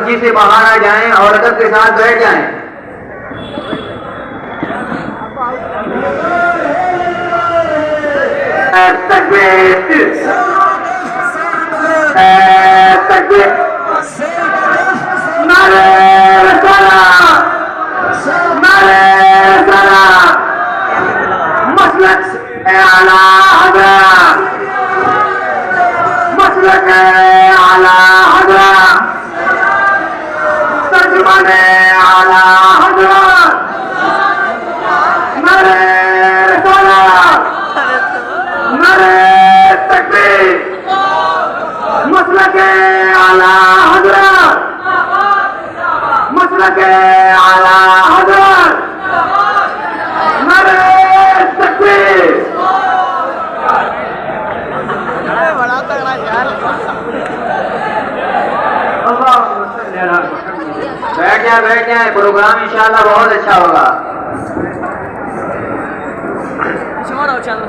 सब्जी से बाहर आ जाएं और अदब के साथ बैठ जाएं। तकबीर तकबीर नारे रिसालत नारे रिसालत मसलक आला हज़रत मसलक आला हज़रत तर्जुमान आला हज़रत नारे रिसालत नारे तकबीर मसलक आला हज़रत मसलक आला हज़रत नारे तकबीर। बड़ा तगड़ा यार। बैठ जाए प्रोग्राम इंशाल्लाह बहुत अच्छा होगा। छोड़ो चल